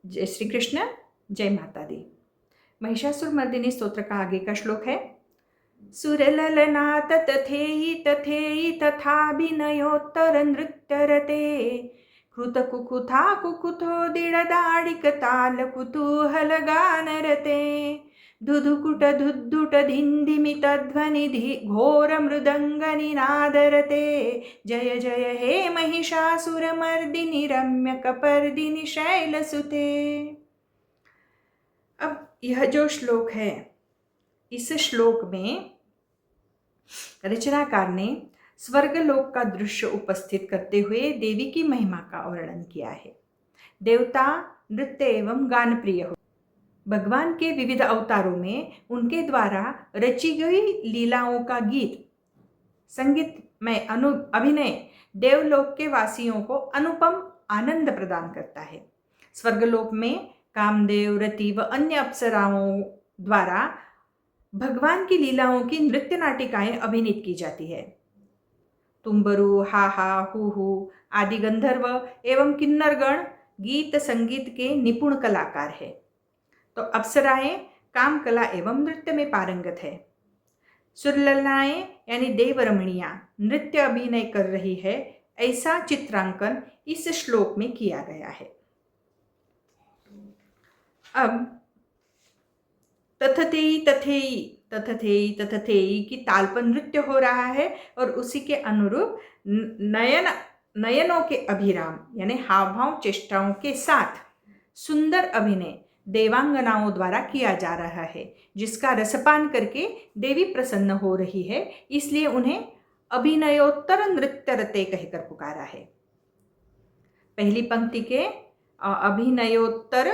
जय श्री कृष्ण, जय माता दी। महिषासुर मर्दिनी स्तोत्र का आगे का श्लोक है। सुरललना तथेयि तथेयि तथाभिनयोत्तर नृत्यरते कृतकुकुथा कुकुथो दिडदाडिकताल कुतूहल गानरते धुधुकुट धुद्धुट धिन्धिमितध्वनि घोर मृदङ्गनिनादरते जय जय हे महिषासुरमर्दिनि रम्यकपर्दिनि शैलसुते। अब यह जो श्लोक है, इस श्लोक में रचनाकार ने स्वर्गलोक का दृश्य उपस्थित करते हुए देवी की महिमा का वर्णन किया है। देवता नृत्य एवं गान प्रिय हो। भगवान के विविध अवतारों में उनके द्वारा रची गई लीलाओं का गीत संगीत में अभिनय देवलोक के वासियों को अनुपम आनंद प्रदान करता है। स्वर्गलोक में कामदेव, रति व अन्य अप्सराओं द्वारा भगवान की लीलाओं की नृत्य नाटिकाएं अभिनीत की जाती है। तुम्बरु, हाहा, हु आदि गंधर्व एवं किन्नरगण गीत संगीत के निपुण कलाकार है, तो अप्सराएं काम कला एवं नृत्य में पारंगत है। सुरललाएं यानी देवरमणियां नृत्य अभिनय कर रही है, ऐसा चित्रांकन इस श्लोक में किया गया है। अब तथथेयि तथेयि तथथेयि तथथेयि की ताल पर नृत्य हो रहा है और उसी के अनुरूप नयनों के अभिराम यानी हाव भाव चेष्टाओं के साथ सुंदर अभिनय देवांगनाओं द्वारा किया जा रहा है, जिसका रसपान करके देवी प्रसन्न हो रही है, इसलिए उन्हें अभिनयोत्तर नृत्यरते कहकर पुकारा है। पहली पंक्ति के अभिनयोत्तर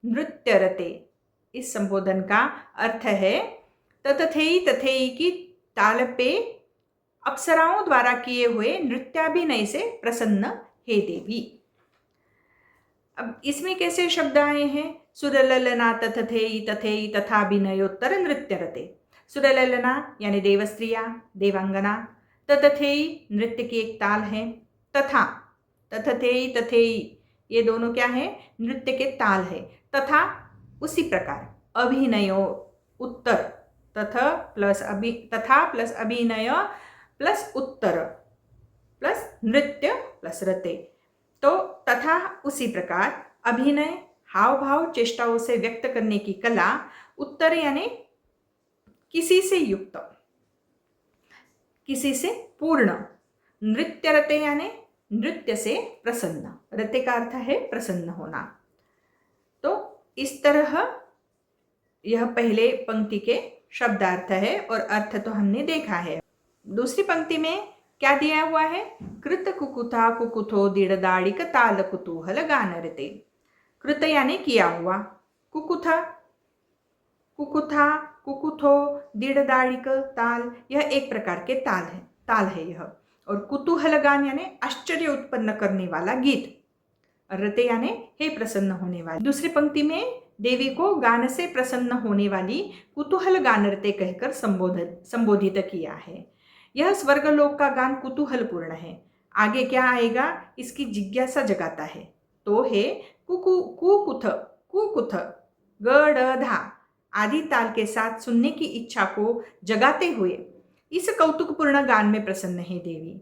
नृत्यरते इस संबोधन का अर्थ है तथेयि तथेयि की ताल पे अप्सराओं द्वारा किए हुए नृत्याभिनय से प्रसन्न हे देवी। अब इसमें कैसे शब्द आए हैं? सुरललना तथेयि तथेयि तथाभिनयोत्तर नृत्यरते। सुरललना यानी देवस्त्रिया, देवांगना। तथेयि नृत्य की एक ताल है। तथा तथेयि तथेयि ये दोनों क्या है? नृत्य के ताल है। तथा उसी प्रकार अभिनयो उत्तर तथा प्लस अभिनय प्लस उत्तर प्लस नृत्य प्लस रते, तो तथा उसी प्रकार अभिनय हाव भाव चेष्टाओं से व्यक्त करने की कला, उत्तर यानी किसी से युक्त, किसी से पूर्ण, नृत्य रते यानी नृत्य से प्रसन्न, रते का अर्थ है प्रसन्न होना। तो इस तरह यह पहले पंक्ति के शब्दार्थ है और अर्थ तो हमने देखा है। दूसरी पंक्ति में क्या दिया हुआ है? कृत कुकुथा कुकुथो दिड़दाड़िक ताल कुतूहल गानरते। कृत यानी किया हुआ, कुकुथा कुकुथा कुकुथो दिड़दाड़िक ताल यह एक प्रकार के ताल है यह, और कुतूहल गान यानी आश्चर्य उत्पन्न करने वाला गीत, रते यानी हे प्रसन्न होने वाली। दूसरी पंक्ति में देवी को गान से प्रसन्न होने वाली कुतूहल गानरते कहकर संबोधित किया है। यह स्वर्गलोक का गान कुतूहलपूर्ण है। आगे क्या आएगा इसकी जिज्ञासा जगाता है। तो हे कुकुथ कुकुथ गढ़धा आदि ताल के साथ सुनने की इच्छा को जगाते हुए इस कौतुकपूर्ण गान में प्रसन्न है देवी।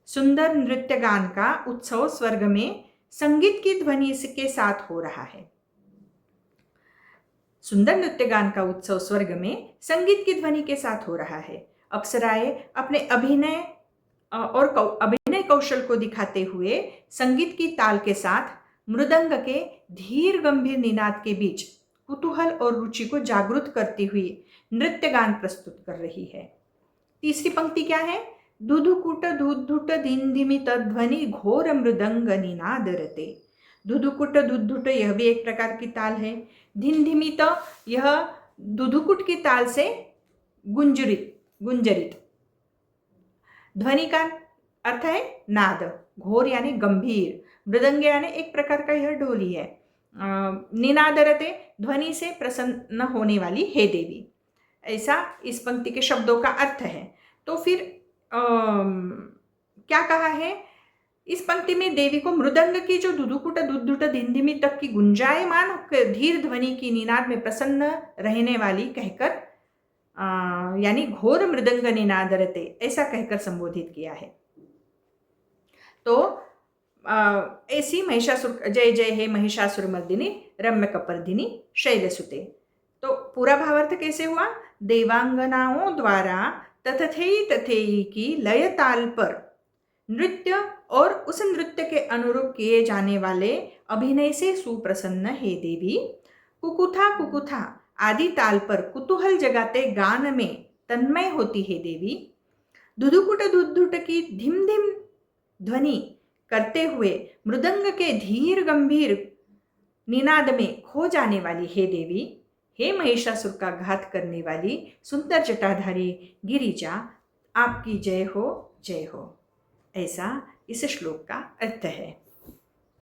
सुंदर नृत्य गान का उत्सव स्वर्ग में संगीत की ध्वनि के साथ हो रहा है। सुंदर नृत्य गान का उत्सव स्वर्ग में संगीत की ध्वनि के साथ हो रहा है। अप्सराएं अपने अभिनय कौशल को दिखाते हुए संगीत की ताल के साथ मृदंग के धीर गंभीर निनाद के बीच कुतूहल और रुचि को जागृत करती हुई नृत्य गान प्रस्तुत कर रही है। तीसरी पंक्ति क्या है? धुधुकुट धुद्धुट धिन्धिमित ध्वनि घोर मृदंग निनादरते। धुधुकुट धुद्धुट यह भी एक प्रकार की ताल है। धिन्धिमित यह धुधुकुट की ताल से गुंजरित। ध्वनि का अर्थ है नाद, घोर यानी गंभीर, मृदंग यानी एक प्रकार का यह ढोली है। निनादरते ध्वनि से प्रसन्न होने वाली हे देवी, ऐसा इस पंक्ति के शब्दों का अर्थ है। तो फिर क्या कहा है? इस पंक्ति में देवी को मृदंग की जो दुदुकुट दुद्धुट धिंधिमी तक की गुंजायमान धीर ध्वनि की निनाद में प्रसन्न रहने वाली कहकर यानी घोर मृदंग निनाद रते ऐसा कहकर संबोधित किया है। तो ऐसी महिषासुर जय जय हे महिषासुर मर्दिनी रम्य कपर्दिनी शैलसुते। तो पूरा भावार्थ कैसे हुआ? देवांगनाओं द्वारा तथथेयी तथेयी की लय ताल पर नृत्य और उस नृत्य के अनुरूप किए जाने वाले अभिनय से सुप्रसन्न हे देवी। कुकुथा कुकुथा आदि ताल पर कुतूहल जगाते गान में तन्मय होती है देवी। दुदुकुट दुद्धुट की धिम धिम ध्वनि करते हुए मृदंग के धीर गंभीर निनाद में खो जाने वाली हे देवी। हे महिषासुर का घात करने वाली सुंदर जटाधारी गिरिजा, आपकी जय हो जय हो। ऐसा इस श्लोक का अर्थ है।